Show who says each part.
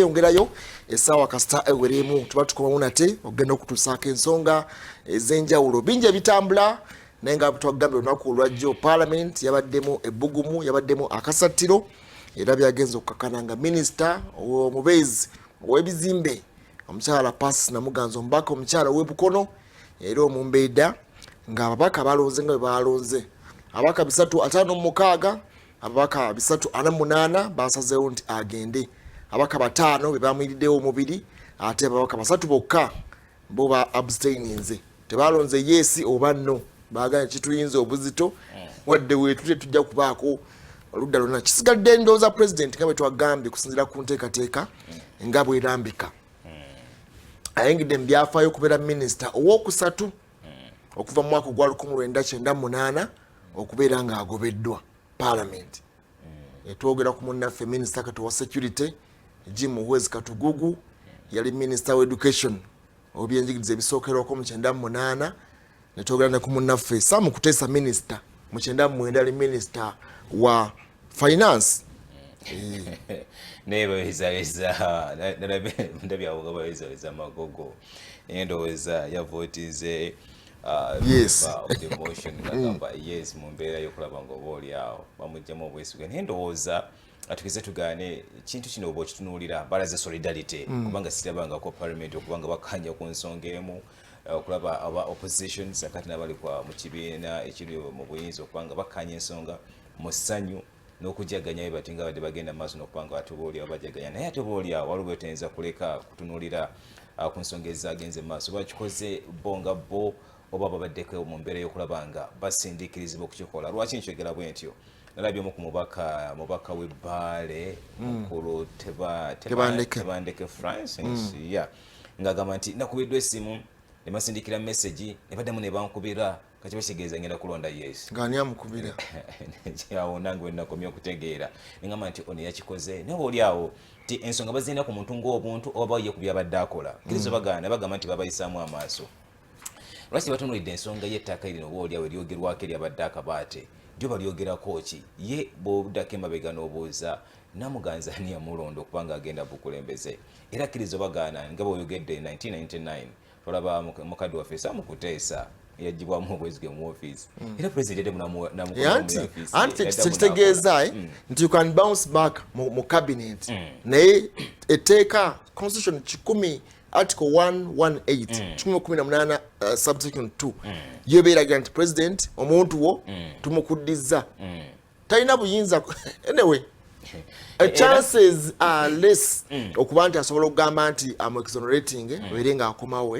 Speaker 1: tukyeyongerayo essaawa kasita eweremu tuba tukomamu nate ogenda okutuusaako ensonga ez'enjawulo bingi ebitambula naye nga twagambye olunaku olwajjo Parliament yabaddemu ebbugumu yabaddemu akasattiro era byagenza okukakana nga minisita omubeezi ow'ebizimbe omukyala Pass Namganza omubaka omukyala ow'ebukono era omumbeeda nga ababaka balonze nga bwe balonze ababaka 356 ababaka 348 basazeewo nti agende ababaka 5 be bamwiriddewo omubiri ate ababaka 3 bokka bo ba abstaininze tebalonze yes oba no baagala kituyinza obuzito wadde weetute tujja kubaako oludda lwonna kisigadde ndowooza president nga bwe twagambye kusinziira ku nteekateeka nga bwerambika ayingidde mu byafaayo okubeera minisita ow'okusatu okuva mu mwaka gwa 1998 okubeera ng'agobeddwa Parliament. Twogera ku munnaffe minisita kati wa security Jim Wezi Katugugu yali minisita wa education obyenjigiriza ebisookerwako mu 98 ne twogera ne ku munnaffe Sam Kuteesa minisita mu 99 yali minisita wa finance.
Speaker 2: Neba ndabyawogabayeza magogo endoweza yavotize
Speaker 1: yes
Speaker 2: the motion ngamba yes mu mbeera y'okulaba ng'oba awo bamugyamu obwesigwa naye ndowooza atukize tugane kintu kino oba okitunuulira balaze solidarity kubanga sitabangako Parliament okubanga bakanja ku nsonga emu okulaba aba oppositions akati nabali kwa mu kibiina ekiri mu buyinza okubanga bakanya ensonga mu ssanyu n'okujaganya bye batinga badde bagenda maaso n'okubanga atuboolya bajaganya naye atuboolya waliwo etenza kuleka kutunuulira ku nsonga ezagenze maaso bakikoze bonga bo oba babaddeko mu mbeera y'okulaba nga basindiikirizibwa okukikola lwaki nkyogera bwe ntyo nalabye omu ku mubaka w'ebbaale mukulu Tebandeke Francis ng'agamba nti nakubiddwa essimu ne basindikira message ne baddemu ne bankubira kati bakitegeeza ngenda kulonda yes
Speaker 1: ng'ani amukubira
Speaker 2: awo nange we nakomye okutegeera ngamba nti ono yakikoze naye oli awo ti ensonga bazirina ku muntu ng'obuntu oba bayiye ku byabadde akola kirizo bagaana bagamba nti babayisaamu amaaso lwaki batunulidde ensonga y'ettaka erino oba oliawo eryogerwako eryabadde akabaate gyo balyogerako ki ye bw'obuddako emabega n'obuuza Namganza ani yamulonda okuba ng'agenda bukulembeze era kirizo bagaana nga bw'oyogedde 1999 tolaba mukadde waffe Sam Kuteesa yajibwamu obwezige mu office era president
Speaker 1: anti kitegeeza nti you can bounce back mu cabinet naye etteeka constitution 10 article 118 18 subsection 2 yobeeraga nti president omuntu wo tumukuddiza talina buyinza anyway chances are less okuba nti asobola okugamba nti am exonerating were nga akomawo